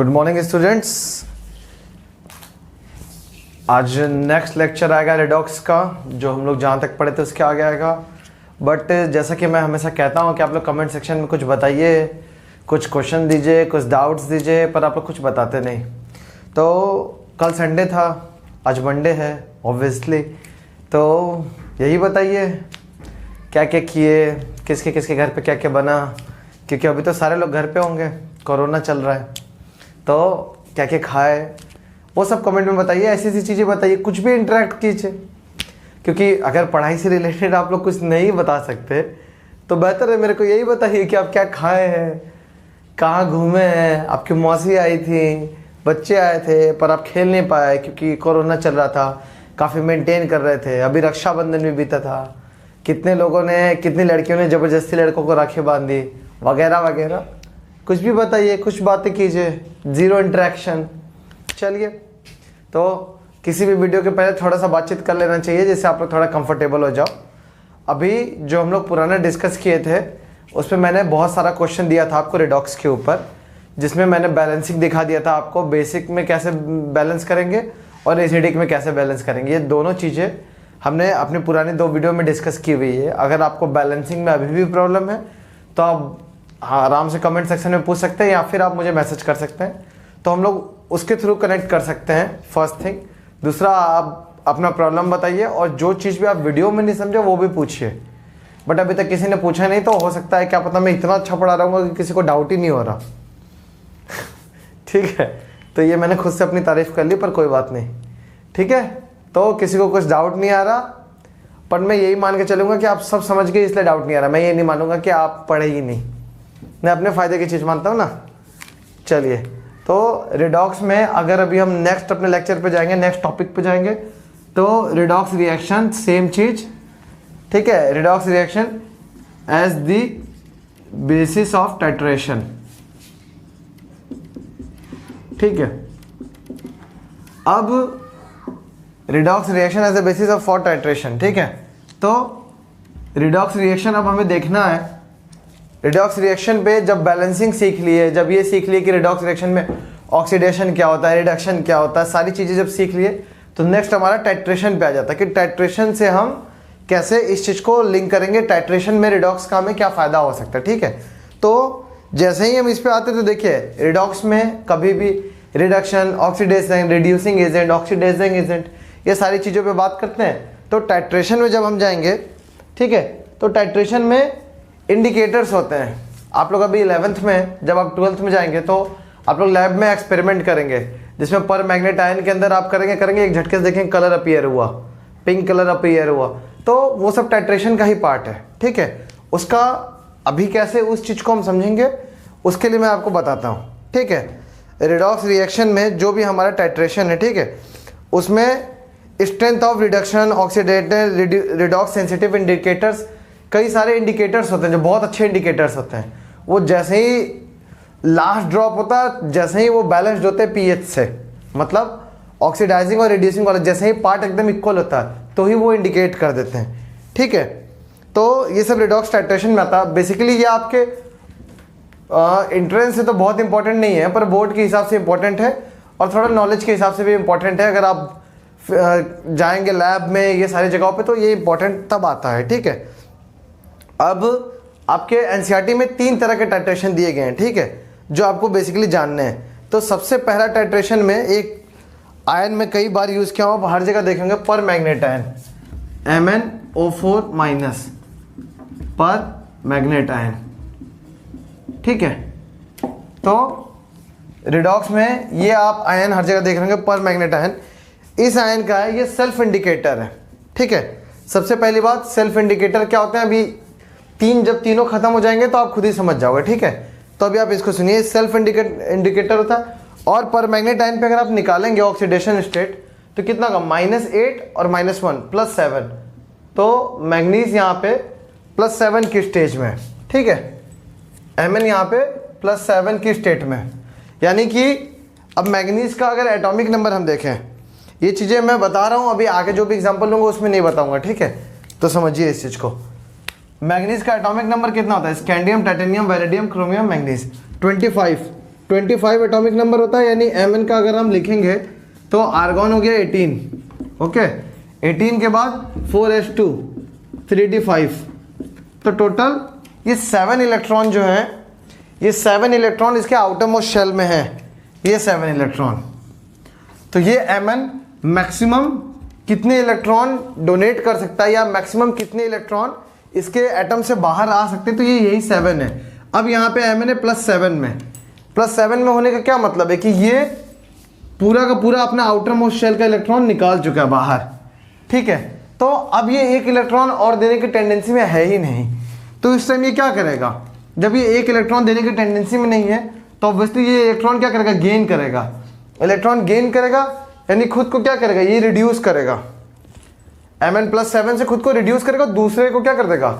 Good morning students. आज next lecture आएगा redox का, जो हम लोग जहाँ तक पढ़े थे उसके आगे आएगा। बट जैसा कि मैं हमेशा कहता हूँ कि आप लोग कमेंट सेक्शन में कुछ बताइए, कुछ क्वेश्चन दीजिए, कुछ डाउट्स दीजिए, पर आप लोग कुछ बताते नहीं। तो कल संडे था, आज मंडे है ऑब्वियसली, तो यही बताइए क्या क्या किए, किसके किसके घर पे क्या क्या बना, क्योंकि अभी तो सारे लोग घर पे होंगे, कोरोना चल रहा है, तो क्या क्या खाए वो सब कमेंट में बताइए। ऐसी ऐसी चीज़ें बताइए, कुछ भी इंटरेक्ट कीजिए, क्योंकि अगर पढ़ाई से रिलेटेड आप लोग कुछ नहीं बता सकते तो बेहतर है मेरे को यही बताइए कि आप क्या खाए हैं, कहाँ घूमे हैं, आपकी मौसी आई थी, बच्चे आए थे पर आप खेल नहीं पाए क्योंकि कोरोना चल रहा था, काफ़ी मेंटेन कर रहे थे, अभी रक्षाबंधन भी बीता था, कितने लोगों ने, कितनी लड़कियों ने ज़बरदस्ती लड़कों को राखी बांध दी, वगैरह वगैरह। कुछ भी बताइए, कुछ बातें कीजिए, ज़ीरो इंटरेक्शन। चलिए, तो किसी भी वीडियो के पहले थोड़ा सा बातचीत कर लेना चाहिए जिससे आप लोग थोड़ा कंफर्टेबल हो जाओ। अभी जो हम लोग पुराना डिस्कस किए थे उसमें मैंने बहुत सारा क्वेश्चन दिया था आपको रेडॉक्स के ऊपर, जिसमें मैंने बैलेंसिंग दिखा दिया था आपको, बेसिक में कैसे बैलेंस करेंगे और एसिडिक में कैसे बैलेंस करेंगे। ये दोनों चीज़ें हमने अपने पुराने 2 वीडियो में डिस्कस की हुई है। अगर आपको बैलेंसिंग में अभी भी प्रॉब्लम है तो आप आराम से कमेंट सेक्शन में पूछ सकते हैं या फिर आप मुझे मैसेज कर सकते हैं, तो हम लोग उसके थ्रू कनेक्ट कर सकते हैं, फर्स्ट थिंग। दूसरा, आप अपना प्रॉब्लम बताइए और जो चीज़ भी आप वीडियो में नहीं समझे वो भी पूछिए। बट अभी तक किसी ने पूछा नहीं, तो हो सकता है क्या पता मैं इतना अच्छा पढ़ा रहा हूँ कि किसी को डाउट ही नहीं हो रहा। ठीक है, तो ये मैंने खुद से अपनी तारीफ कर ली, पर कोई बात नहीं। ठीक है, तो किसी को कुछ डाउट नहीं आ रहा, पर मैं यही मान के चलूँगा कि आप सब समझ गए इसलिए डाउट नहीं आ रहा। मैं ये नहीं मानूंगा कि आप पढ़े ही नहीं, मैं अपने फ़ायदे की चीज़ मानता हूँ ना। चलिए, तो रेडॉक्स में अगर अभी हम नेक्स्ट अपने लेक्चर पे जाएंगे, नेक्स्ट टॉपिक पे जाएंगे, तो रेडॉक्स रिएक्शन सेम चीज़। ठीक है, redox reaction as the basis of titration. ठीक है, अब redox reaction as the basis of for titration. ठीक है, तो रिडॉक्स रिएक्शन अब हमें देखना है। रिडॉक्स रिएक्शन पे जब बैलेंसिंग सीख लिए, जब ये सीख लिए कि रिडॉक्स रिएक्शन में ऑक्सीडेशन क्या होता है, रिडक्शन क्या होता है, सारी चीज़ें जब सीख लिए, तो नेक्स्ट हमारा टाइट्रेशन पे आ जाता है कि टाइट्रेशन से हम कैसे इस चीज़ को लिंक करेंगे, टाइट्रेशन में रिडॉक्स का हमें क्या फ़ायदा हो सकता है। ठीक है, तो जैसे ही हम इस पे आते तो देखिए, रिडॉक्स में कभी भी reduction, oxidation, reducing agent, oxidizing agent, ये सारी चीज़ों पे बात करते हैं। तो टाइट्रेशन में जब हम जाएंगे, ठीक है, तो टाइट्रेशन में इंडिकेटर्स होते हैं। आप लोग अभी 11th में, जब आप 12th में जाएंगे तो आप लोग लैब में एक्सपेरिमेंट करेंगे, जिसमें पर मैग्नेट आयन के अंदर आप करेंगे एक झटके से देखेंगे कलर अपीयर हुआ, पिंक कलर अपीयर हुआ, तो वो सब टाइट्रेशन का ही पार्ट है। ठीक है, उसका अभी कैसे उस चीज़ को हम समझेंगे उसके लिए मैं आपको बताता हूँ। ठीक है, रिडॉक्स रिएक्शन में जो भी हमारा टाइट्रेशन है, ठीक है, उसमें strength of reduction, oxidator, redox sensitive indicators, कई सारे इंडिकेटर्स होते हैं जो बहुत अच्छे इंडिकेटर्स होते हैं। वो जैसे ही लास्ट ड्रॉप होता है, जैसे ही वो बैलेंस्ड होते हैं पीएच से, मतलब ऑक्सीडाइजिंग और रिड्यूसिंग वाला, जैसे ही पार्ट एकदम इक्वल होता है तो ही वो इंडिकेट कर देते हैं। ठीक है, तो ये सब रिडॉक्स टाइट्रेशन में आता है। बेसिकली ये आपके एंट्रेंस से तो बहुत इंपॉर्टेंट नहीं है, पर बोर्ड के हिसाब से इंपॉर्टेंट है और थोड़ा नॉलेज के हिसाब से भी इंपॉर्टेंट है। अगर आप जाएंगे लैब में, ये सारी जगहों पे, तो ये इंपॉर्टेंट तब आता है। ठीक है, अब आपके एनसीईआरटी में 3 तरह के टाइट्रेशन दिए गए हैं, ठीक है, जो आपको बेसिकली जानने हैं। तो सबसे पहला टाइट्रेशन में एक आयन में कई बार यूज़ किया हुआ, हर जगह देखेंगे, पर मैग्नेट आयन, MnO4 माइनस, पर मैग्नेट आयन। ठीक है, तो रिडॉक्स में ये आप आयन हर जगह देख रहे होंगे, पर मैग्नेट आयन। इस आयन का है, ये सेल्फ इंडिकेटर है। ठीक है, सबसे पहली बात, सेल्फ इंडिकेटर क्या होते हैं, अभी जब तीनों खत्म हो जाएंगे तो आप खुद ही समझ जाओगे। ठीक है, तो अभी आप इसको सुनिए, सेल्फ इंडिकेटर होता है। और पर मैग्नेट आयन पे अगर आप निकालेंगे ऑक्सीडेशन स्टेट तो कितना का, -8 और -1 +7, तो मैग्नीज यहाँ पे +7 की स्टेज में, ठीक है, Mn यहाँ पे +7 की स्टेट में। यानी कि अब मैग्नीज का अगर एटॉमिक नंबर हम देखें, ये चीज़ें मैं बता रहा हूँ, अभी आगे जो भी एग्जाम्पल लूँगा उसमें नहीं बताऊँगा। ठीक है, तो समझिए इस चीज़ को। मैग्नीज का एटॉमिक नंबर कितना होता है, scandium, titanium, vanadium, chromium, manganese 25, 25 atomic number होता है, यानी Mn का अगर हम लिखेंगे तो आर्गॉन हो गया 18, ओके। 18 के बाद 4s2 3d5, तो टोटल ये 7 इलेक्ट्रॉन जो है, ये 7 इलेक्ट्रॉन इसके आउटर मोस्ट शेल में है, ये 7 इलेक्ट्रॉन। तो ये Mn मैक्सिमम कितने इलेक्ट्रॉन डोनेट कर सकता है या मैक्सिमम कितने इलेक्ट्रॉन इसके एटम से बाहर आ सकते हैं, तो ये यही 7 है। अब यहाँ पे Mn है +7 में, +7 में होने का क्या मतलब है कि ये पूरा का पूरा अपना आउटर मोस्ट शेल का इलेक्ट्रॉन निकाल चुका है बाहर, ठीक है। तो अब ये एक इलेक्ट्रॉन और देने की टेंडेंसी में है ही नहीं, तो इस टाइम ये क्या करेगा, जब ये एक इलेक्ट्रॉन देने की टेंडेंसी में नहीं है तो ऑब्वियसली ये इलेक्ट्रॉन क्या करेगा, गेन करेगा। इलेक्ट्रॉन गेन करेगा यानी खुद को क्या करेगा, ये रिड्यूस करेगा, Mn+7 से खुद को रिड्यूस करेगा, दूसरे को क्या कर देगा,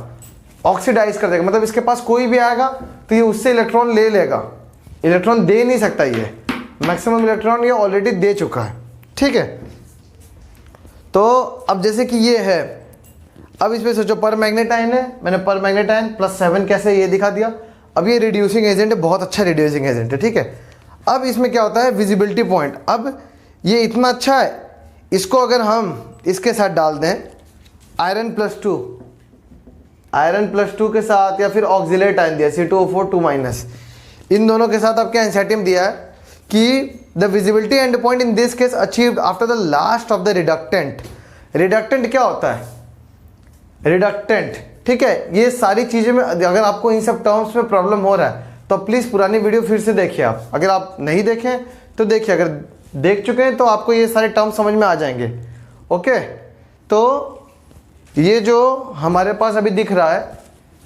ऑक्सीडाइज कर देगा। मतलब इसके पास कोई भी आएगा तो ये उससे इलेक्ट्रॉन ले लेगा, इलेक्ट्रॉन दे नहीं सकता, ये मैक्सिमम इलेक्ट्रॉन ये ऑलरेडी दे चुका है, ठीक है। तो अब जैसे कि ये है, अब इसमें सोचो पर मैग्नेट आयन है, मैंने पर मैग्नेट आयन +7 कैसे ये दिखा दिया। अब ये रिड्यूसिंग एजेंट है, बहुत अच्छा रिड्यूसिंग एजेंट है, ठीक है। अब इसमें क्या होता है, विजिबिलिटी पॉइंट, अब ये इतना अच्छा है, इसको अगर हम इसके साथ डाल दें आयरन+2, आयरन+2 के साथ, या फिर ऑक्सिलेट आयन दिया C2O4 2-, इन दोनों के साथ आपके एनसीईआरटी दिया है कि the visibility and point in this case achieved after the last of the reductant. Reductant क्या होता है, रिडक्टेंट, ठीक है। ये सारी चीज़ें में अगर आपको इन सब टर्म्स में प्रॉब्लम हो रहा है तो प्लीज़ पुरानी वीडियो फिर से देखिए आप, अगर आप नहीं देखें तो देखिए, अगर देख चुके हैं तो आपको ये सारे टर्म्स समझ में आ जाएंगे, ओके। तो ये जो हमारे पास अभी दिख रहा है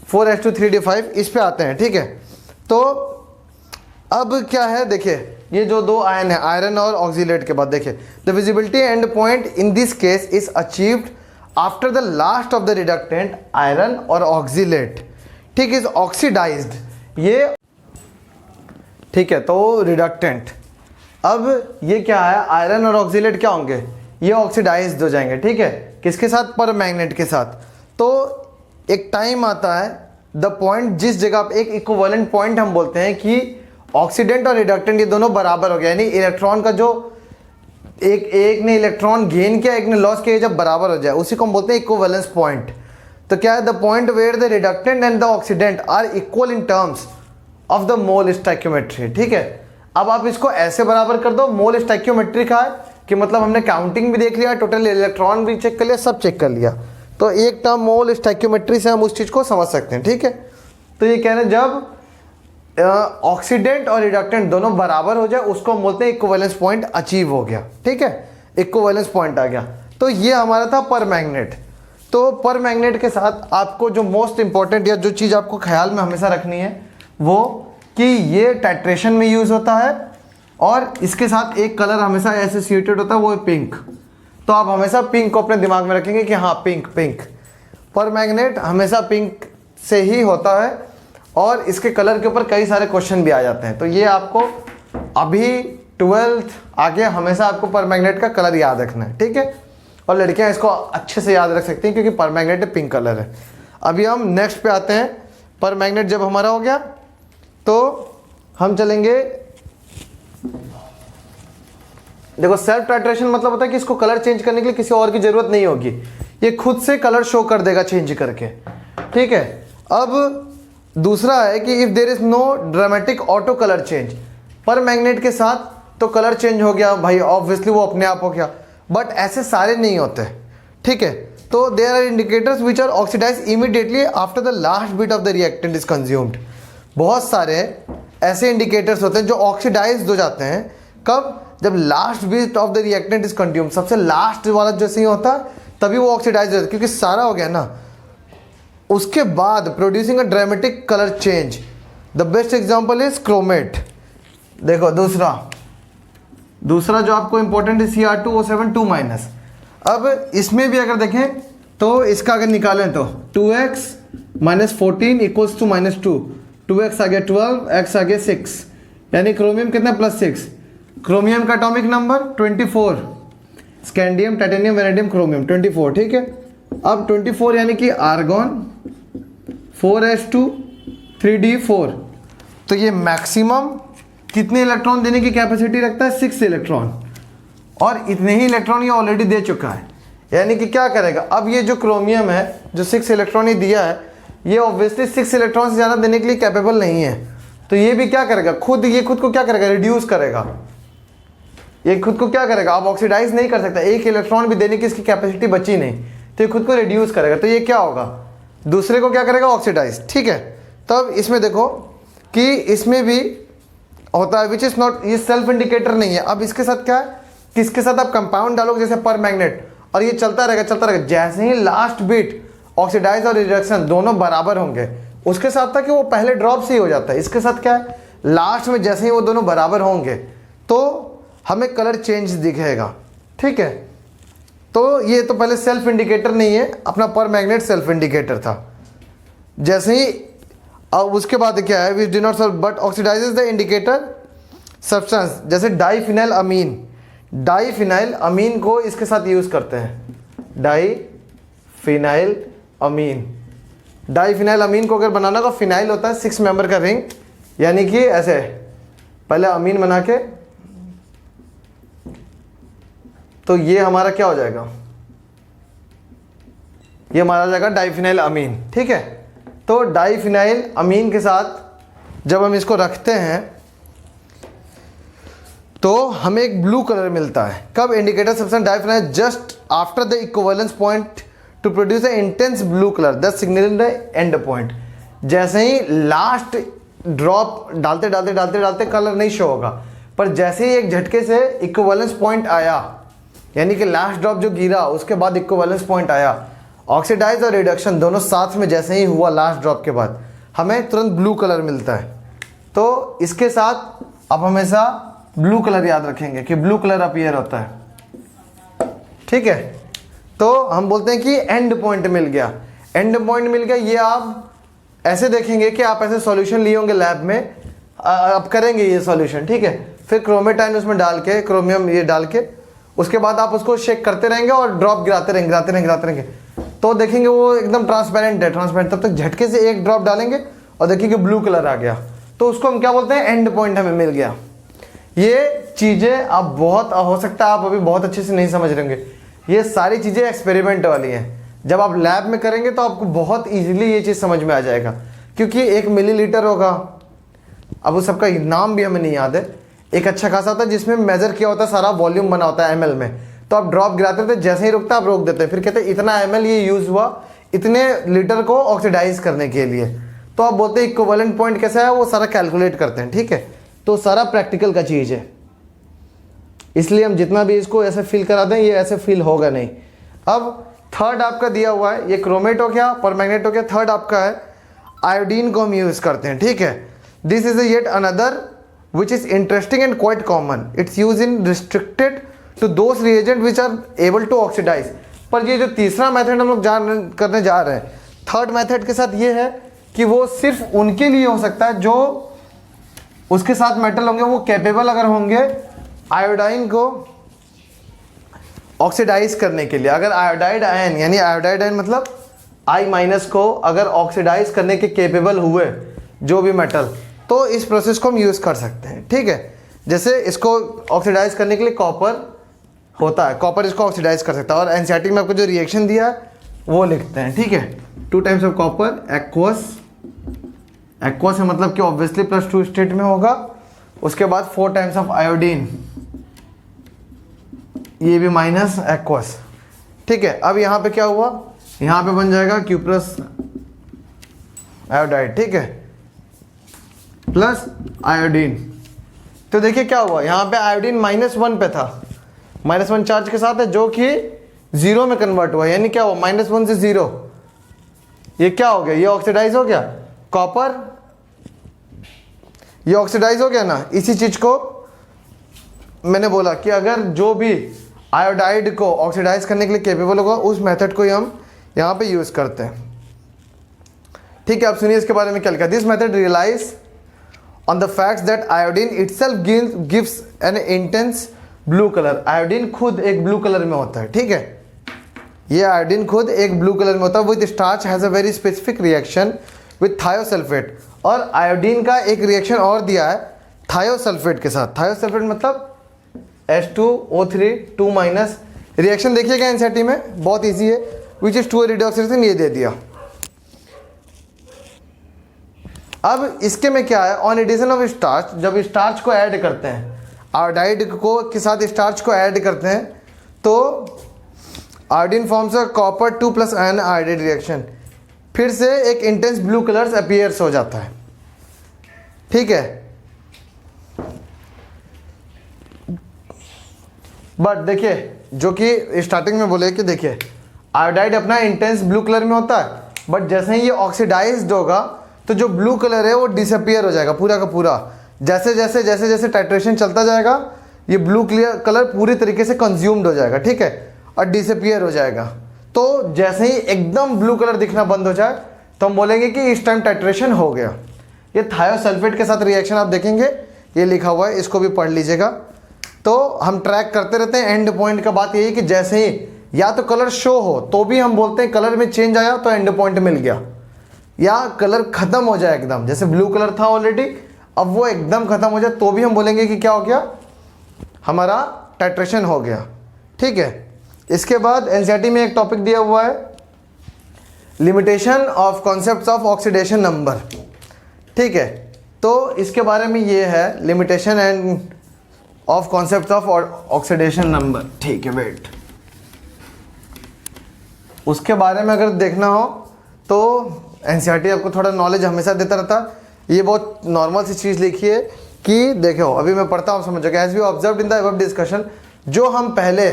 4s2 3d5, इस पे आते हैं, ठीक है। तो अब क्या है, देखिए ये जो दो आयन है, आयरन और ऑक्सीलेट के बाद, देखिए the visibility and point in this case is achieved after the last of the reductant iron और ऑक्सीलेट, ठीक, इज ऑक्सीडाइज्ड, ये ठीक है। तो रिडक्टेंट, अब ये क्या है, आयरन और ऑक्सीलेट क्या होंगे, ये ऑक्सीडाइज्ड हो जाएंगे, ठीक है। किसके साथ, पर मैग्नेट के साथ। तो एक टाइम आता है, द पॉइंट जिस जगह पे एक इक्विवेलेंट पॉइंट हम बोलते हैं कि ऑक्सीडेंट और रिडक्टेंट ये दोनों बराबर हो गया, यानी इलेक्ट्रॉन का जो एक ने इलेक्ट्रॉन गेन किया, एक ने लॉस किया, जब बराबर हो जाए उसी को हम बोलते हैं इक्विवेलेंस पॉइंट। तो क्या है, the point where the reductant and the oxidant are equal in terms of the mole stoichiometry, ठीक है। अब आप इसको ऐसे बराबर कर दो, मोल स्टोइकियोमेट्री का है कि मतलब हमने काउंटिंग भी देख लिया, टोटल इलेक्ट्रॉन भी चेक कर लिया, सब चेक कर लिया, तो एक टर्म मोल स्टोइकियोमेट्री से हम उस चीज़ को समझ सकते हैं, ठीक है। तो ये कह रहे हैं जब ऑक्सीडेंट और रिडक्टेंट दोनों बराबर हो जाए उसको हम बोलते हैं इक्विवेलेंस पॉइंट अचीव हो गया, ठीक है, इक्विवेलेंस पॉइंट आ गया। तो ये हमारा था पर मैग्नेट। तो पर मैग्नेट के साथ आपको जो मोस्ट इंपॉर्टेंट या जो चीज़ आपको ख्याल में हमेशा रखनी है वो कि ये टाइट्रेशन में यूज़ होता है और इसके साथ एक कलर हमेशा एसोसिएटेड होता है, वो है पिंक। तो आप हमेशा पिंक को अपने दिमाग में रखेंगे कि हाँ पिंक पिंक, पर मैग्नेट हमेशा पिंक से ही होता है और इसके कलर के ऊपर कई सारे क्वेश्चन भी आ जाते हैं। तो ये आपको अभी 12th आगे हमेशा आपको पर मैग्नेट का कलर याद रखना है, ठीक है। और लड़कियां इसको अच्छे से याद रख सकती हैं क्योंकि पर मैग्नेट पिंक कलर है। अभी हम नेक्स्ट पे आते हैं। पर मैग्नेट जब हमारा हो गया तो हम चलेंगे, देखो सेल्फ टाइट्रेशन मतलब होता है कि इसको कलर चेंज करने के लिए किसी और की जरूरत नहीं होगी, ये खुद से कलर शो कर देगा चेंज करके, ठीक है। अब दूसरा है कि if there is no dramatic auto colour change, पर मैग्नेट के साथ तो कलर चेंज हो गया भाई, ऑब्वियसली वो अपने आप हो गया, बट ऐसे सारे नहीं होते, ठीक है। तो there are indicators which are oxidize immediately after the last bit of the reactant is consumed. बहुत सारे ऐसे इंडिकेटर्स होते हैं जो ऑक्सीडाइज हो जाते हैं, कब, जब last bit of the reactant is consumed, सबसे लास्ट वाला जैसे ही होता है तभी वो ऑक्सीडाइज हो जाता है क्योंकि सारा हो गया ना। उसके बाद producing a dramatic colour change, the best example is chromate. देखो दूसरा जो आपको इंपॉर्टेंट है Cr2O7 2-। अब इसमें भी अगर देखें तो इसका अगर निकालें तो 2x - 14 = -2, 2x आ गया 12, x आ गया 6, यानी क्रोमियम कितना +6, क्रोमियम का atomic number 24, scandium titanium vanadium chromium 24, ठीक है। अब 24 यानी कि आर्गॉन 4s2 3d4, तो ये मैक्सिमम कितने इलेक्ट्रॉन देने की कैपेसिटी रखता है? 6 इलेक्ट्रॉन, और इतने ही इलेक्ट्रॉन ये ऑलरेडी दे चुका है। यानी कि क्या करेगा, अब ये जो क्रोमियम है जो 6 इलेक्ट्रॉन ही दिया है, ये ऑब्वियसली 6 इलेक्ट्रॉन से ज़्यादा देने के लिए कैपेबल नहीं है, तो ये भी क्या करेगा, ये खुद को क्या करेगा, रिड्यूस करेगा। ये खुद को क्या करेगा, अब ऑक्सीडाइज नहीं कर सकता, 1 इलेक्ट्रॉन भी देने की इसकी कैपेसिटी बची नहीं, तो ये खुद को रिड्यूस करेगा, तो ये क्या होगा, दूसरे को क्या करेगा, ऑक्सीडाइज। ठीक है, तब इसमें देखो कि इसमें भी होता है विच इज नॉट, ये सेल्फ इंडिकेटर नहीं है। अब इसके साथ क्या है, किसके साथ आप कंपाउंड डालोगे जैसे पर मैग्नेट, और ये चलता रहेगा, जैसे ही लास्ट बिट ऑक्सीडाइज और रिडक्शन दोनों बराबर होंगे, उसके साथ था कि वो पहले ड्रॉप से ही हो जाता है, इसके साथ क्या है, लास्ट में जैसे ही वो दोनों बराबर होंगे तो हमें कलर चेंज दिखेगा। ठीक है, तो ये तो पहले सेल्फ इंडिकेटर नहीं है, अपना पर मैग्नेट सेल्फ इंडिकेटर था। जैसे ही अब उसके बाद क्या है, which do not solve but oxidises the indicator substance, जैसे डाईफिनाइल अमीन, डाईफिनाइल अमीन को इसके साथ यूज करते हैं, डाईफिनाइल अमीन। डाईफिनाइल अमीन को अगर बनाना तो फिनाइल होता है 6 मेंबर का रिंग, यानी कि ऐसे पहले अमीन बना के, तो ये हमारा क्या हो जाएगा, ये हमारा हो जाएगा डाईफिनाइल अमीन। ठीक है, तो डाईफिनाइल अमीन के साथ जब हम इसको रखते हैं तो हमें एक ब्लू कलर मिलता है। कब, indicator substance diphenyl just after the equivalence point two produce a intense blue colour the signal the end point. जैसे ही लास्ट ड्रॉप डालते डालते डालते डालते कलर नहीं शो होगा, पर जैसे ही एक झटके से इक्विवेलेंस पॉइंट आया, यानी कि लास्ट ड्रॉप जो गिरा उसके बाद इक्विवेलेंस पॉइंट आया, ऑक्सीडाइज और रिडक्शन दोनों साथ में जैसे ही हुआ लास्ट ड्रॉप के बाद, हमें तुरंत ब्लू कलर मिलता है। तो इसके साथ आप हमेशा ब्लू कलर याद रखेंगे कि ब्लू कलर अपीयर होता है। ठीक है, तो हम बोलते हैं कि एंड पॉइंट मिल गया, एंड पॉइंट मिल गया। ये आप ऐसे देखेंगे कि आप ऐसे सॉल्यूशन लिए होंगे लैब में, आप करेंगे ये सॉल्यूशन। ठीक है, फिर क्रोमेटाइन उसमें डाल के, क्रोमियम ये डाल के, उसके बाद आप उसको शेक करते रहेंगे और ड्रॉप गिराते रहेंगे, तो देखेंगे वो एकदम ट्रांसपेरेंट है, ट्रांसपेरेंट। तब तक झटके से एक ड्रॉप डालेंगे और देखेंगे ब्लू कलर आ गया, तो उसको हम क्या बोलते हैं, एंड पॉइंट हमें मिल गया। ये चीज़ें आप बहुत, हो सकता है आप अभी बहुत अच्छे से नहीं समझ रहे होंगे, ये सारी चीज़ें एक्सपेरिमेंट वाली हैं। जब आप लैब में करेंगे तो आपको बहुत ईजिली ये चीज़ समझ में आ जाएगा, क्योंकि 1 मिलीलीटर होगा, अब वो सबका नाम भी हमें नहीं याद है, एक अच्छा खासा होता है जिसमें मेजर किया होता है, सारा वॉल्यूम बना होता है ml में, तो आप ड्रॉप गिराते थे, जैसे ही रुकता आप रोक देते हैं, फिर कहते हैं इतना ml ये यूज़ हुआ इतने लीटर को ऑक्सीडाइज करने के लिए, तो आप बोलते हैं इक्विवेलेंट पॉइंट कैसा है, वो सारा कैलकुलेट करते हैं। ठीक है, तो सारा प्रैक्टिकल का चीज़ है, इसलिए हम जितना भी इसको ऐसे फील करा दें ये ऐसे फील होगा नहीं। अब थर्ड आपका दिया हुआ है, ये क्रोमेट हो गया, परमैग्नेट हो गया, थर्ड आपका है आयोडीन को हम यूज़ करते हैं। ठीक है, this is yet another which is interesting and quite common. It's used in restricted to those reagents which are able to oxidize. पर ये जो तीसरा मेथड हम लोग करने जा रहे हैं, थर्ड मेथड के साथ ये है कि वो सिर्फ उनके लिए हो सकता है जो उसके साथ मेटल होंगे, वो कैपेबल अगर होंगे आयोडाइन को ऑक्सीडाइज करने के लिए। अगर आयोडाइड आयन, यानी आयोडाइड आयन मतलब I- को अगर ऑक्सीडाइज करने के कैपेबल हुए जो भी मेटल, तो इस प्रोसेस को हम यूज़ कर सकते हैं। ठीक है, जैसे इसको ऑक्सीडाइज करने के लिए कॉपर होता है, कॉपर इसको ऑक्सीडाइज कर सकता है, और एनसीईआरटी में आपको जो रिएक्शन दिया है वो लिखते हैं। ठीक है, 2 times of copper aqueous, aqueous है मतलब कि ऑब्वियसली +2 स्टेट में होगा, उसके बाद 4 टाइम्स ऑफ आयोडीन, ये भी माइनस एक्वस। ठीक है, अब यहाँ पे क्या हुआ, यहाँ पे बन जाएगा Q+ आयोडाइड, ठीक है, प्लस आयोडीन। तो देखिए क्या हुआ, यहाँ पे आयोडीन -1 पे था, -1 चार्ज के साथ है, जो कि 0 में कन्वर्ट हुआ, यानी क्या हुआ, -1 से 0, ये क्या हो गया, ये ऑक्सीडाइज हो गया, कॉपर ये ऑक्सीडाइज हो गया ना। इसी चीज को मैंने बोला कि अगर जो भी आयोडाइड को ऑक्सीडाइज करने के लिए कैपेबल होगा, उस मेथड को ही हम यहाँ पे यूज करते हैं। ठीक है, अब सुनिए इसके बारे में क्या लिखा, this method realize on the fact that iodine itself gives an intense blue color. Iodine खुद एक ब्लू कलर में होता है। ठीक है, ये आयोडीन खुद एक ब्लू कलर में होता है। With starch has a very specific reaction with thiosulphate, और आयोडीन का एक रिएक्शन और दिया है थायोसल्फेट के साथ। थायोसल्फेट मतलब H2O3 2 माइनस। रिएक्शन देखिएगा एनसीईआरटी में, बहुत इजी है, विच इज 2 रिडॉक्स रिएक्शन, ये दे दिया। अब इसके में क्या है, ऑन एडिशन ऑफ स्टार्च, जब स्टार्च को ऐड करते हैं, आयोडाइड को के साथ स्टार्च को ऐड करते हैं, तो iodine forms a copper 2 plus ion iodide reaction, फिर से एक इंटेंस ब्लू कलर्स अपीयर्स हो जाता है। ठीक है, बट देखिए जो कि स्टार्टिंग में बोले कि देखिए आयोडाइड अपना इंटेंस ब्लू कलर में होता है, बट जैसे ही ये ऑक्सीडाइज्ड होगा तो जो ब्लू कलर है वो डिसअपियर हो जाएगा पूरा का पूरा। जैसे जैसे जैसे जैसे टाइट्रेशन चलता जाएगा ये ब्लू कलर पूरी तरीके से कंज्यूम्ड हो जाएगा, ठीक है, और डिसअपियर हो जाएगा। तो जैसे ही एकदम ब्लू कलर दिखना बंद हो जाए तो हम बोलेंगे कि इस टाइम टाइट्रेशन हो गया। ये थायोसल्फेट के साथ रिएक्शन आप देखेंगे, ये लिखा हुआ है, इसको भी पढ़ लीजिएगा। तो हम ट्रैक करते रहते हैं। एंड पॉइंट का बात यही कि जैसे ही या तो कलर शो हो तो भी हम बोलते हैं कलर में चेंज आया तो एंड पॉइंट मिल गया, या कलर खत्म हो जाए एकदम, जैसे ब्लू कलर था ऑलरेडी अब वो एकदम खत्म हो जाए तो भी हम बोलेंगे कि क्या हो गया, हमारा टाइट्रेशन हो गया। ठीक है, इसके बाद एनसीईआरटी में एक टॉपिक दिया हुआ है, limitation of concepts of oxidation number. ठीक है, तो इसके बारे में ये है limitation end of concept of oxidation number. ठीक है, वेट, उसके बारे में अगर देखना हो तो एनसीईआरटी आपको थोड़ा नॉलेज हमेशा देता रहता है। ये बहुत नॉर्मल सी चीज़ लिखी है कि देखो अभी मैं पढ़ता हूँ, समझोगे। As we observe in the above discussion, जो हम पहले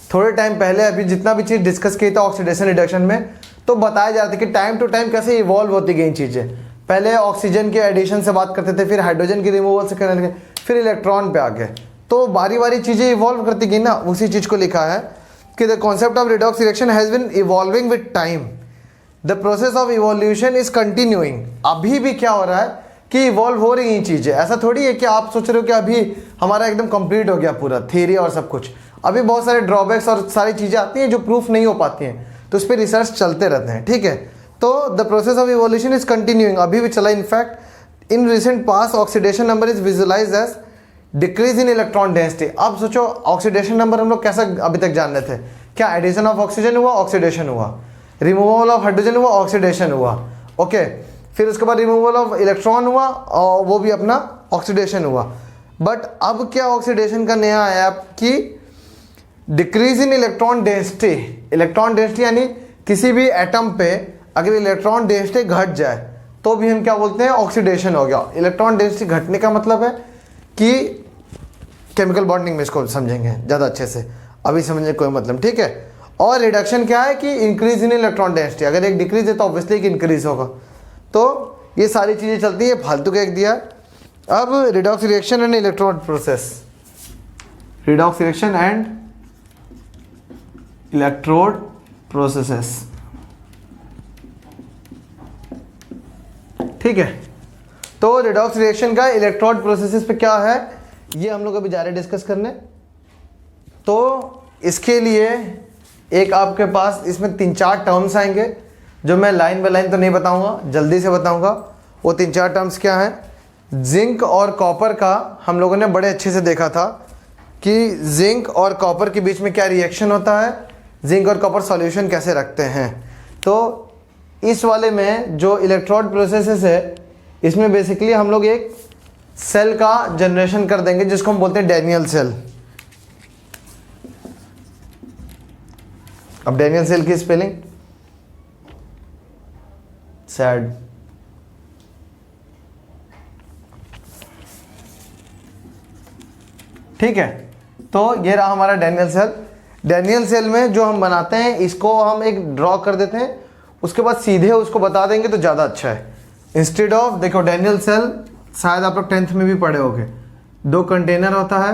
थोड़े टाइम पहले अभी जितना भी चीज़ डिस्कस की था ऑक्सीडेशन रिडक्शन में, तो बताया जाता है कि टाइम टू टाइम कैसे इवॉल्व होती गई चीज़ें। पहले ऑक्सीजन के एडिशन से बात करते थे, फिर हाइड्रोजन की रिमूवल से करने लगे, फिर इलेक्ट्रॉन पे आ गए, तो बारी बारी चीज़ें इवॉल्व करती गई ना। उसी चीज़ को लिखा है कि the concept of redox reaction has been evolving with time, the process of evolution is continuing. अभी भी क्या हो रहा है कि इवॉल्व हो रही हैं चीज़ें। ऐसा थोड़ी है कि आप सोच रहे हो कि अभी हमारा एकदम कंप्लीट हो गया पूरा थ्योरी और सब कुछ। अभी बहुत सारे ड्रॉबैक्स और सारी चीज़ें आती हैं जो प्रूफ नहीं हो पाती हैं, तो उस पर रिसर्च चलते रहते हैं। ठीक है, तो the process of evolution is continuing, अभी भी चला। In fact in recent pass oxidation number is visualize as decrease in electron density. अब सोचो ऑक्सीडेशन नंबर हम लोग कैसा अभी तक जान रहे थे, क्या एडिशन ऑफ ऑक्सीजन हुआ, ऑक्सीडेशन हुआ, रिमूवल ऑफ हाइड्रोजन हुआ, ऑक्सीडेशन हुआ, ओके, फिर उसके बाद रिमूवल ऑफ इलेक्ट्रॉन हुआ और वो भी अपना ऑक्सीडेशन हुआ। बट अब क्या ऑक्सीडेशन का नया आया कि decrease in electron density. Electron density यानी किसी भी एटम पे अगर इलेक्ट्रॉन डेंसिटी घट जाए तो भी हम क्या बोलते हैं, ऑक्सीडेशन हो गया। इलेक्ट्रॉन डेंसिटी घटने का मतलब है कि केमिकल बॉन्डिंग में इसको समझेंगे ज़्यादा अच्छे से, अभी समझने कोई मतलब। ठीक है, और रिडक्शन क्या है कि इंक्रीज इन इलेक्ट्रॉन डेंसिटी, अगर एक डिक्रीज है तो ऑब्वियसली एक इंक्रीज होगा। तो ये सारी चीज़ें चलती है, फालतू का एक दिया। अब redox reaction and electrode process, redox reaction and electrode processes. ठीक है, तो रिडॉक्स रिएक्शन का इलेक्ट्रोड प्रोसेसेस पे क्या है ये हम लोग अभी जा रहे डिस्कस करने। तो इसके लिए एक आपके पास इसमें 3-4 टर्म्स आएंगे जो मैं लाइन बाय लाइन तो नहीं बताऊंगा, जल्दी से बताऊंगा। वो 3-4 टर्म्स क्या हैं, जिंक और कॉपर का हम लोगों ने बड़े अच्छे से देखा था कि जिंक और कॉपर के बीच में क्या रिएक्शन होता है, जिंक और कॉपर सॉल्यूशन कैसे रखते हैं। तो इस वाले में जो इलेक्ट्रोड प्रोसेसेस है इसमें बेसिकली हम लोग एक सेल का जनरेशन कर देंगे जिसको हम बोलते हैं डैनियल सेल। अब डैनियल सेल की स्पेलिंग सैड, ठीक है। तो ये रहा हमारा डैनियल सेल। डैनियल सेल में जो हम बनाते हैं इसको हम एक ड्रॉ कर देते हैं, उसके बाद सीधे उसको बता देंगे तो ज़्यादा अच्छा है। इंस्टेड ऑफ, देखो डैनियल सेल शायद आप लोग 10th में भी पढ़े होंगे, 2 कंटेनर होता है,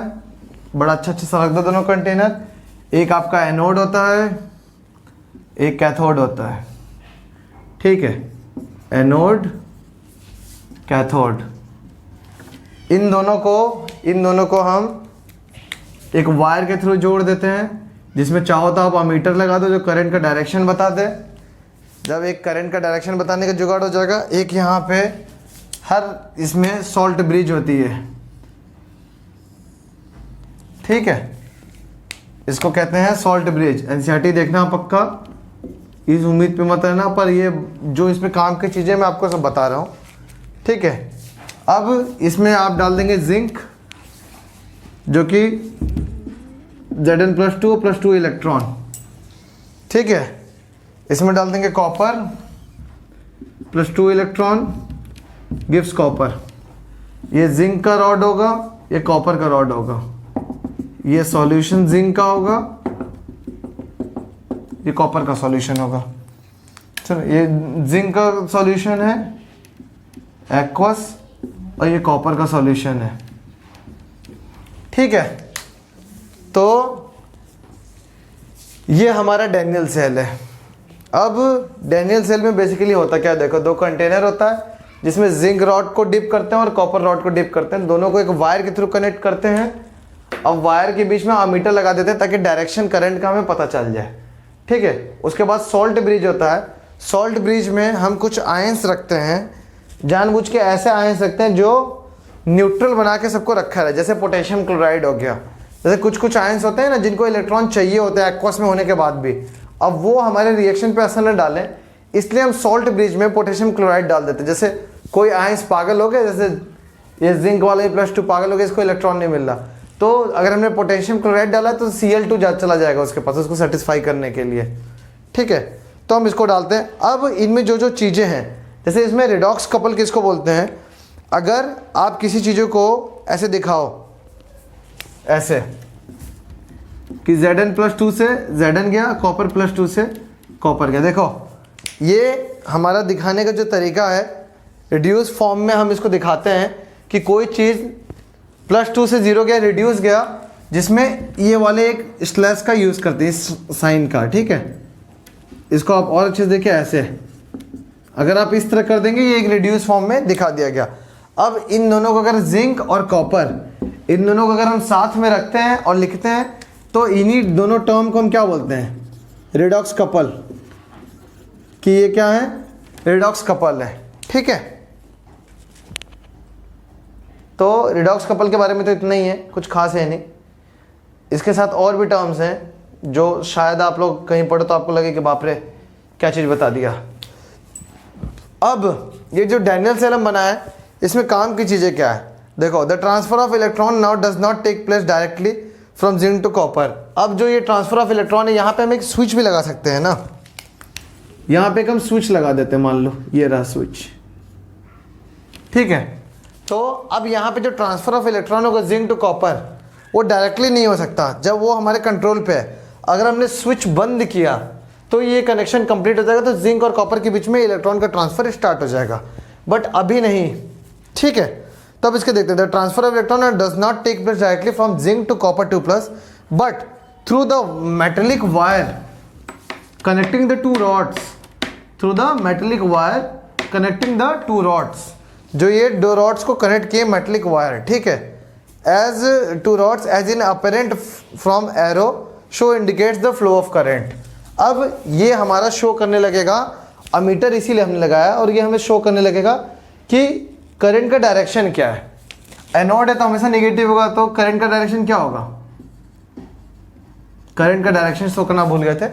बड़ा अच्छा सा रख दो दोनों कंटेनर। एक आपका एनोड होता है, एक कैथोड होता है। ठीक है, एनोड कैथोड, इन दोनों को हम एक वायर के थ्रू जोड़ देते हैं जिसमें चाहो तो आप अमीटर लगा दो जो करंट का डायरेक्शन बता दे। जब एक करंट का डायरेक्शन बताने का जुगाड़ हो जाएगा, एक यहाँ पे हर इसमें सॉल्ट ब्रिज होती है, ठीक है, इसको कहते हैं सॉल्ट ब्रिज। एनसीईआरटी देखना पक्का, इस उम्मीद पे मत रहना, पर ये जो इसमें काम की चीज़ें मैं आपको सब बता रहा हूँ। ठीक है, अब इसमें आप डाल देंगे जिंक, जो कि Zn+2 +2 इलेक्ट्रॉन। ठीक है, इसमें डाल देंगे कॉपर +2 इलेक्ट्रॉन गिव्स कॉपर। ये जिंक का रॉड होगा, ये कॉपर का रॉड होगा, ये सॉल्यूशन जिंक का होगा, ये कॉपर का सॉल्यूशन होगा। चलो, ये जिंक का सॉल्यूशन है एक्वस, और ये कॉपर का सॉल्यूशन है। ठीक है, तो ये हमारा डैनियल सेल है। अब डैनियल सेल में बेसिकली होता क्या, देखो दो कंटेनर होता है जिसमें जिंक रॉड को डिप करते हैं और कॉपर रॉड को डिप करते हैं, दोनों को एक वायर के थ्रू कनेक्ट करते हैं। अब वायर के बीच में अमीटर लगा देते हैं ताकि डायरेक्शन करंट का हमें पता चल जाए। ठीक है, उसके बाद सॉल्ट ब्रिज होता है। सॉल्ट ब्रिज में हम कुछ आयंस रखते हैं, जानबूझ के ऐसे आयंस रखते हैं जो न्यूट्रल बना के सबको रखा है, जैसे पोटेशियम क्लोराइड हो गया। जैसे कुछ आयंस होते हैं ना जिनको इलेक्ट्रॉन चाहिए होते हैं एक्वस में होने के बाद भी, अब वो हमारे रिएक्शन पे असर न डालें, इसलिए हम सॉल्ट ब्रिज में पोटेशियम क्लोराइड डाल देते हैं। जैसे कोई आयंस पागल हो गए, जैसे ये जिंक वाले +2 पागल हो गए, इसको इलेक्ट्रॉन नहीं मिल रहा, तो अगर हमने पोटेशियम क्लोराइड डाला तो Cl2 चला जाएगा उसके पास, उसको सेटिस्फाई करने के लिए। ठीक है, तो हम इसको डालते हैं। अब इनमें जो जो चीज़ें हैं, जैसे इसमें रिडॉक्स कपल किसको बोलते हैं, अगर आप किसी चीज़ों को ऐसे दिखाओ, ऐसे कि Zn+2 से Zn गया, कॉपर +2 से कॉपर गया। देखो ये हमारा दिखाने का जो तरीका है, रिड्यूस फॉर्म में हम इसको दिखाते हैं कि कोई चीज़ +2 से 0 गया, रिड्यूस गया, जिसमें ये वाले एक स्लैश का यूज़ करते हैं, इस साइन का। ठीक है, इसको आप और अच्छे से देखिए, ऐसे अगर आप इस तरह कर देंगे, ये एक रिड्यूस फॉर्म में दिखा दिया गया। अब इन दोनों को अगर जिंक और कॉपर, इन दोनों को अगर हम साथ में रखते हैं और लिखते हैं, तो इन्हीं दोनों टर्म को हम क्या बोलते हैं, रिडॉक्स कपल, कि ये क्या है, रिडॉक्स कपल है। ठीक है, तो रिडॉक्स कपल के बारे में तो इतना ही है, कुछ खास है नहीं। इसके साथ और भी टर्म्स हैं जो शायद आप लोग कहीं पढ़ो तो आपको लगे कि बाप रे क्या चीज़ बता दिया। अब ये जो डैनियल सेल हम बनाया है, इसमें काम की चीज़ें क्या है, देखो, the transfer of electron now does not take place directly from zinc to copper. अब जो ये ट्रांसफर ऑफ इलेक्ट्रॉन है, यहाँ पे हम एक स्विच भी लगा सकते हैं ना, यहाँ पे हम स्विच लगा देते हैं, मान लो ये रहा स्विच। ठीक है, तो अब यहाँ पे जो ट्रांसफर ऑफ इलेक्ट्रॉन होगा जिंक टू कॉपर, वो डायरेक्टली नहीं हो सकता जब वो हमारे कंट्रोल पे है। अगर हमने स्विच बंद किया तो ये कनेक्शन कंप्लीट हो जाएगा, तो जिंक और कॉपर के बीच में इलेक्ट्रॉन का ट्रांसफर स्टार्ट हो जाएगा, बट अभी नहीं। ठीक है, तो अब इसके देखते हैं, the transfer of electron does not take place directly from zinc to copper 2+, but through the metallic wire connecting the two rods, through the metallic wire connecting the two rods, जो ये दो रॉड्स को connect किए metallic wire. ठीक है, as two rods as in apparent from arrow show indicates the flow of current. अब ये हमारा शो करने लगेगा, अमीटर इसीलिए हमने लगाया, और ये हमें शो करने लगेगा कि करंट का डायरेक्शन क्या है। एनोड है तो हमेशा नेगेटिव होगा, तो करंट का डायरेक्शन क्या होगा, करंट का डायरेक्शन शो करना भूल गए थे।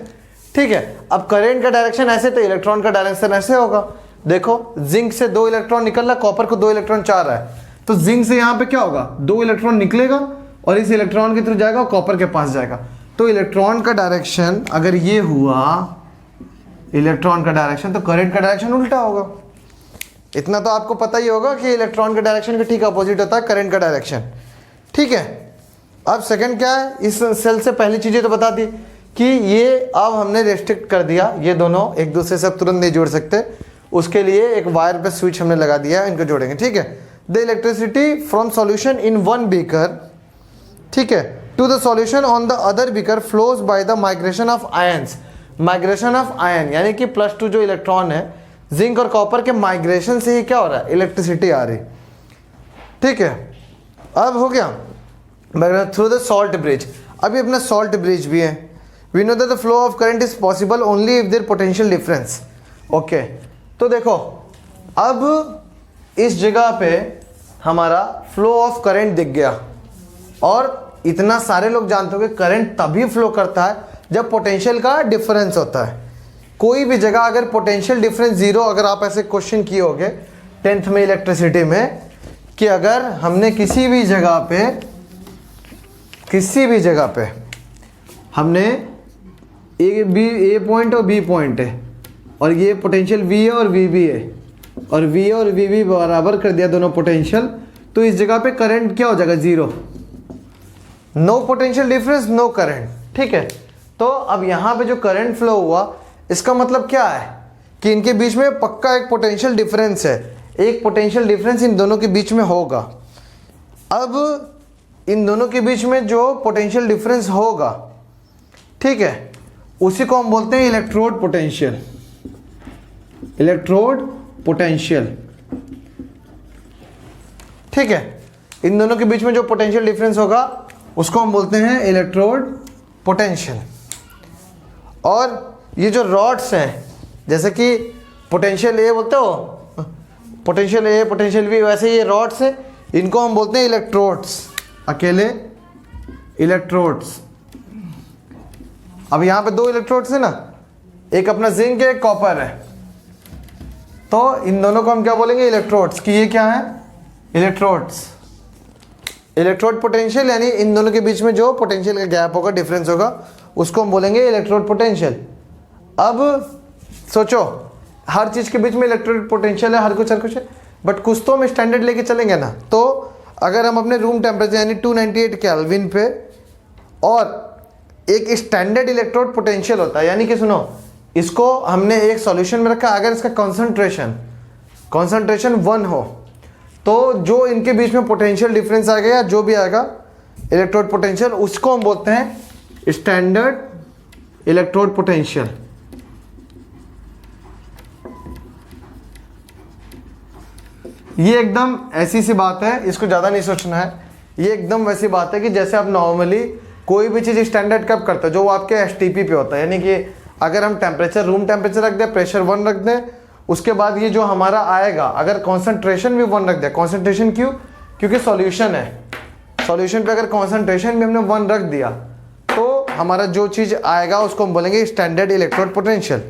ठीक है, अब करंट का डायरेक्शन ऐसे, तो इलेक्ट्रॉन का डायरेक्शन ऐसे होगा। देखो, जिंक से 2 इलेक्ट्रॉन निकल रहा है, कॉपर को 2 इलेक्ट्रॉन चाह रहा है, तो जिंक से यहाँ पे क्या होगा, 2 इलेक्ट्रॉन निकलेगा और इस इलेक्ट्रॉन के थ्रू जाएगा और कॉपर के पास जाएगा। तो इलेक्ट्रॉन का डायरेक्शन अगर ये हुआ, इलेक्ट्रॉन का डायरेक्शन, तो करंट का डायरेक्शन उल्टा होगा। इतना तो आपको पता ही होगा कि इलेक्ट्रॉन के डायरेक्शन के ठीक अपोजिट होता है करंट का डायरेक्शन। ठीक है, अब सेकंड क्या है, इस सेल से पहली चीज़ें तो बता दी कि ये अब हमने रेस्ट्रिक्ट कर दिया, ये दोनों एक दूसरे से अब तुरंत नहीं जोड़ सकते, उसके लिए एक वायर पे स्विच हमने लगा दिया, इनको जोड़ेंगे। ठीक है, the electricity from solution in one beaker, ठीक है, to the solution on the other beaker flows by the migration of ions. Migration of ion यानी कि +2 जो इलेक्ट्रॉन है जिंक और कॉपर के माइग्रेशन से ही क्या हो रहा है, इलेक्ट्रिसिटी आ रही। ठीक है, अब हो गया थ्रू द सॉल्ट ब्रिज। अभी अपना सॉल्ट ब्रिज भी है। We know that the flow of current is possible only if there potential difference. Okay, तो देखो अब इस जगह पे हमारा फ्लो ऑफ करंट दिख गया और इतना सारे लोग जानते हो कि करंट तभी फ्लो करता है जब पोटेंशियल का डिफरेंस होता है। कोई भी जगह अगर पोटेंशियल डिफरेंस जीरो, अगर आप ऐसे क्वेश्चन किए होगे 10th में इलेक्ट्रिसिटी में कि अगर हमने किसी भी जगह पे हमने ए पॉइंट और बी पॉइंट है और ये पोटेंशियल वी है और वी बी है और वी और वी बी बराबर कर दिया दोनों पोटेंशियल, तो इस जगह पे करंट क्या हो जाएगा? Zero. No potential difference, no current. ठीक है, तो अब यहाँ पे जो करंट फ्लो हुआ इसका मतलब क्या है कि इनके बीच में पक्का एक पोटेंशियल डिफरेंस है, एक पोटेंशियल डिफरेंस इन दोनों के बीच में होगा। अब इन दोनों के बीच में जो पोटेंशियल डिफरेंस होगा, ठीक है, उसी को हम बोलते हैं इलेक्ट्रोड पोटेंशियल। इलेक्ट्रोड पोटेंशियल, ठीक है, इन दोनों के बीच में जो पोटेंशियल डिफरेंस होगा उसको हम बोलते हैं इलेक्ट्रोड पोटेंशियल। और ये जो रॉड्स हैं, जैसे कि पोटेंशियल ए बोलते हो, पोटेंशियल ए पोटेंशियल बी, वैसे ये रॉड्स हैं, इनको हम बोलते हैं इलेक्ट्रोड्स, अकेले इलेक्ट्रोड्स। अब यहाँ पे दो इलेक्ट्रोड्स है ना, एक अपना जिंक है, एक कॉपर है, तो इन दोनों को हम क्या बोलेंगे? इलेक्ट्रोड्स। कि ये क्या है? इलेक्ट्रोड्स। इलेक्ट्रोड पोटेंशियल यानी इन दोनों के बीच में जो पोटेंशियल का गैप होगा, डिफरेंस होगा, उसको हम बोलेंगे इलेक्ट्रोड पोटेंशियल। अब सोचो, हर चीज़ के बीच में इलेक्ट्रोड पोटेंशियल है, हर कुछ है, बट कुछ तो हम स्टैंडर्ड लेके चलेंगे ना। तो अगर हम अपने रूम टेम्परेचर यानी 298 केल्विन पे, और एक स्टैंडर्ड इलेक्ट्रोड पोटेंशियल होता है, यानी कि सुनो, इसको हमने एक सॉल्यूशन में रखा, अगर इसका कॉन्सेंट्रेशन 1 हो, तो जो इनके बीच में पोटेंशियल डिफरेंस आएगा या जो भी आएगा इलेक्ट्रोड पोटेंशियल, उसको हम बोलते हैं स्टैंडर्ड इलेक्ट्रोड पोटेंशियल। ये एकदम ऐसी सी बात है, इसको ज़्यादा नहीं सोचना है। ये एकदम वैसी बात है कि जैसे आप नॉर्मली कोई भी चीज़ स्टैंडर्ड कब करते हो, जो आपके एसटीपी पे होता है, यानी कि अगर हम टेम्परेचर, रूम टेम्परेचर रख दें, प्रेशर 1 रख दें, उसके बाद ये जो हमारा आएगा, अगर कॉन्सेंट्रेशन भी 1 रख दें। कॉन्सेंट्रेशन क्यों? क्योंकि सॉल्यूशन है, सॉल्यूशन पे अगर कॉन्सेंट्रेशन भी हमने 1 रख दिया तो हमारा जो चीज़ आएगा उसको हम बोलेंगे स्टैंडर्ड इलेक्ट्रोड पोटेंशियल।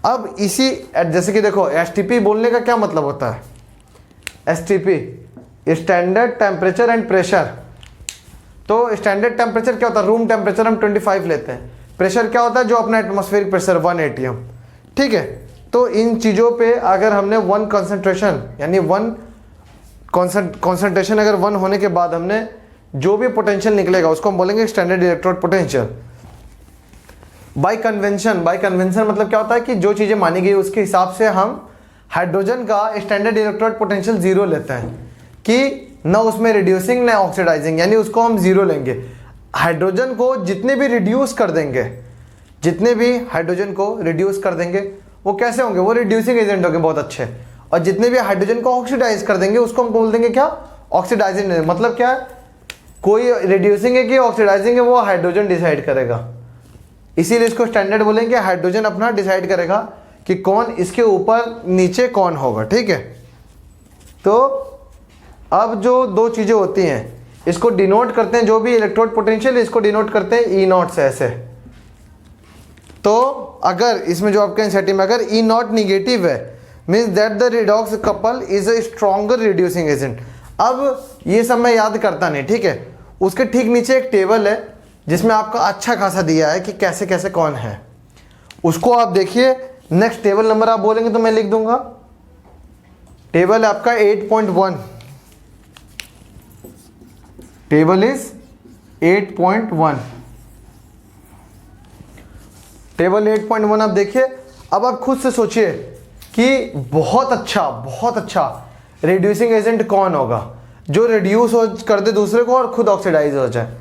अब इसी, जैसे कि देखो, एसटीपी बोलने का क्या मतलब होता है? STP standard temperature and pressure. तो स्टैंडर्ड टेम्परेचर क्या होता है? रूम टेम्परेचर हम 25 लेते हैं। प्रेशर क्या होता है? जो अपना एटमॉस्फेरिक प्रेशर 1 atm। ठीक है, तो इन चीज़ों पे अगर हमने 1 कंसंट्रेशन यानी 1 कॉन्सेंट्रेशन अगर 1 होने के बाद हमने जो भी पोटेंशियल निकलेगा उसको हम बोलेंगे standard electrode potential. Bye convention मतलब क्या होता है कि जो चीज़ें मानी गई उसके हिसाब से हम हाइड्रोजन का स्टैंडर्ड इलेक्ट्रोड पोटेंशियल 0 लेते हैं, कि ना उसमें रिड्यूसिंग ना ऑक्सीडाइजिंग, यानी उसको हम 0 लेंगे। हाइड्रोजन को जितने भी रिड्यूस कर देंगे, जितने भी हाइड्रोजन को रिड्यूस कर देंगे वो कैसे होंगे? वो रिड्यूसिंग एजेंट होंगे बहुत अच्छे। और जितने भी हाइड्रोजन को ऑक्सीडाइज कर देंगे उसको हम बोल देंगे क्या? ऑक्सीडाइजिंग। मतलब क्या है? कोई रिड्यूसिंग है कि ऑक्सीडाइजिंग है वो हाइड्रोजन डिसाइड करेगा, इसीलिए इसको स्टैंडर्ड बोलेंगे। हाइड्रोजन अपना डिसाइड करेगा कि कौन इसके ऊपर नीचे कौन होगा। ठीक है, तो अब जो दो चीज़ें होती हैं इसको डिनोट करते हैं, जो भी इलेक्ट्रोड पोटेंशियल इसको डिनोट करते हैं ई नॉट से, ऐसे। तो अगर इसमें जो आपके एनसीईआरटी में अगर ई नॉट निगेटिव है, means that the redox couple is a stronger reducing agent. अब ये सब मैं याद करता नहीं, ठीक है। उसके ठीक नीचे एक टेबल है जिसमें आपका अच्छा खासा दिया है कि कैसे कैसे कौन है, उसको आप देखिए। नेक्स्ट टेबल नंबर आप बोलेंगे तो मैं लिख दूंगा। टेबल है आपका 8.1, टेबल इज 8.1, टेबल 8.1 आप देखिए। अब आप खुद से सोचिए कि बहुत अच्छा रिड्यूसिंग एजेंट कौन होगा जो रिड्यूस कर दे दूसरे को और खुद ऑक्सीडाइज हो जाए।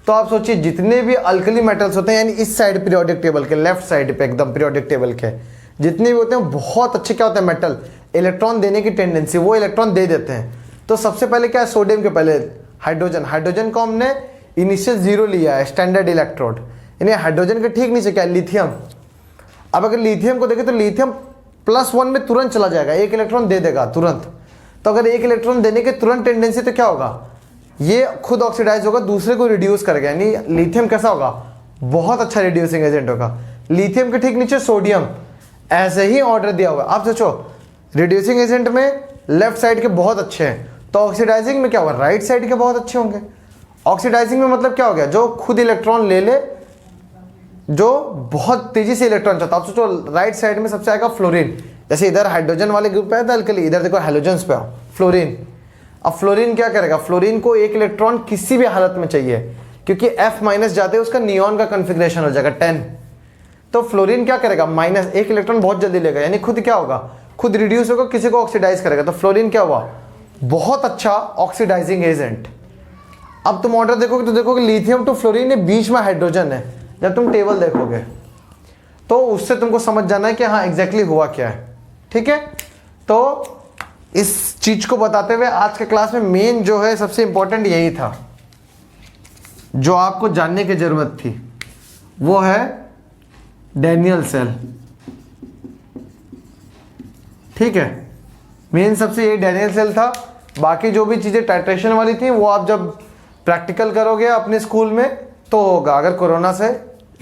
तो आप सोचिए जितने भी अल्कली मेटल्स होते हैं, यानी इस साइड पीरियोडिक टेबल के लेफ्ट साइड पे एकदम पीरियोडिक टेबल के जितने भी होते हैं बहुत अच्छे क्या होते हैं मेटल, इलेक्ट्रॉन देने की टेंडेंसी, वो इलेक्ट्रॉन दे देते हैं। तो सबसे पहले क्या है? सोडियम के पहले हाइड्रोजन को हमने इनिशियल 0 लिया है, स्टैंडर्ड इलेक्ट्रोड। यानी हाइड्रोजन के ठीक नीचे क्या है? लिथियम। अब अगर लिथियम को देखें तो लिथियम +1 में तुरंत चला जाएगा, 1 इलेक्ट्रॉन दे देगा तुरंत। तो अगर 1 इलेक्ट्रॉन देने के तुरंत टेंडेंसी तो क्या होगा? ये खुद ऑक्सीडाइज होगा, दूसरे को रिड्यूस करेगा। यानी लिथियम कैसा होगा, बहुत अच्छा रिड्यूसिंग एजेंट होगा। लिथियम के ठीक नीचे सोडियम, ऐसे ही ऑर्डर दिया हुआ। आप सोचो रिड्यूसिंग एजेंट में लेफ्ट साइड के बहुत अच्छे हैं, तो ऑक्सीडाइजिंग में क्या होगा, राइट साइड के बहुत अच्छे होंगे। ऑक्सीडाइजिंग में मतलब क्या हो गया, जो खुद इलेक्ट्रॉन ले ले, जो बहुत तेजी से इलेक्ट्रॉन चाहता। आप सोचो राइट साइड में सबसे आएगा फ्लोरीन, जैसे इधर हाइड्रोजन वाले ग्रुप पे है अल्कली, इधर देखो हैलोजेंस पे आओ फ्लोरीन। अब फ्लोरीन क्या करेगा, फ्लोरीन को एक इलेक्ट्रॉन किसी भी हालत में चाहिए, क्योंकि F- जाते उसका नियॉन का कन्फिग्रेशन हो जाएगा 10। तो फ्लोरीन क्या करेगा, माइनस एक इलेक्ट्रॉन बहुत जल्दी लेगा, यानी खुद क्या होगा, खुद रिड्यूस होगा, किसी को ऑक्सीडाइज करेगा। तो फ्लोरीन क्या हुआ, बहुत अच्छा ऑक्सीडाइजिंग एजेंट। अब तुम ऑर्डर देखोगे तो देखोगे लिथियम टू फ्लोरीन है, बीच में हाइड्रोजन है। जब तुम टेबल देखोगे तो उससे तुमको समझ जाना है कि हाँ एग्जैक्टली हुआ क्या है। ठीक है, तो इस चीज को बताते हुए आज के क्लास में मेन जो है सबसे इंपॉर्टेंट यही था, जो आपको जानने की जरूरत थी, वो है डैनियल सेल। ठीक है, मेन सबसे यही डैनियल सेल था। बाकी जो भी चीजें टाइट्रेशन वाली थी वो आप जब प्रैक्टिकल करोगे अपने स्कूल में तो होगा, अगर कोरोना से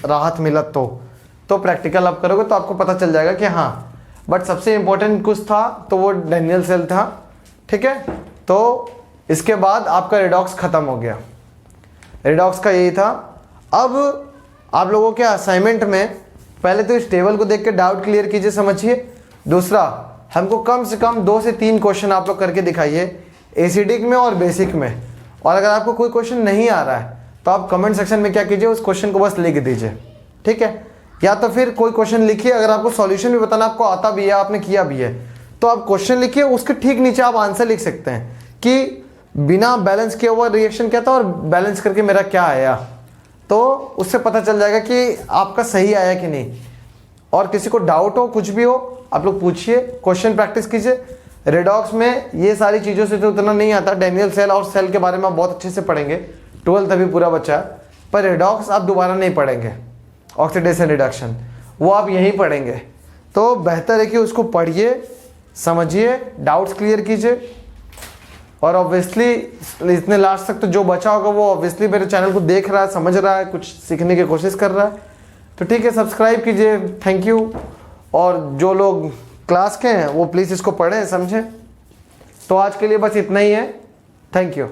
राहत मिला तो प्रैक्टिकल आप करोगे तो आपको पता चल जाएगा कि हाँ। बट सबसे इंपॉर्टेंट कुछ था तो वो डैनियल सेल था। ठीक है, तो इसके बाद आपका रिडॉक्स खत्म हो गया, रिडॉक्स का यही था। अब आप लोगों के असाइनमेंट में पहले तो इस टेबल को देख के डाउट क्लियर कीजिए, समझिए। दूसरा, हमको कम से कम 2 से 3 क्वेश्चन आप लोग करके दिखाइए एसिडिक में और बेसिक में। और अगर आपको कोई क्वेश्चन नहीं आ रहा है तो आप कमेंट सेक्शन में क्या कीजिए, उस क्वेश्चन को बस लिख दीजिए। ठीक है, या तो फिर कोई क्वेश्चन लिखिए, अगर आपको सॉल्यूशन भी बताना आपको आता भी है, आपने किया भी है, तो आप क्वेश्चन लिखिए, उसके ठीक नीचे आप आंसर लिख सकते हैं कि बिना बैलेंस किया हुआ रिएक्शन क्या था और बैलेंस करके मेरा क्या आया। तो उससे पता चल जाएगा कि आपका सही आया कि नहीं। और किसी को डाउट हो, कुछ भी हो, आप लोग पूछिए, क्वेश्चन प्रैक्टिस कीजिए। रिडॉक्स में ये सारी चीज़ों से तो उतना नहीं आता, डैनियल सेल और सेल के बारे में आप बहुत अच्छे से पढ़ेंगे, 12th अभी पूरा बचा है। पर रिडॉक्स आप दोबारा नहीं पढ़ेंगे, ऑक्सीडेशन रिडक्शन वो आप यहीं पढ़ेंगे। तो बेहतर है कि उसको पढ़िए, समझिए, डाउट्स क्लियर कीजिए। और ऑब्वियसली इतने लास्ट तक तो जो बचा होगा वो ऑब्वियसली मेरे चैनल को देख रहा है, समझ रहा है, कुछ सीखने की कोशिश कर रहा है, तो ठीक है, सब्सक्राइब कीजिए। Thank you. और जो लोग क्लास के हैं वो प्लीज़ इसको पढ़ें, समझें। तो आज के लिए बस इतना ही है। Thank you.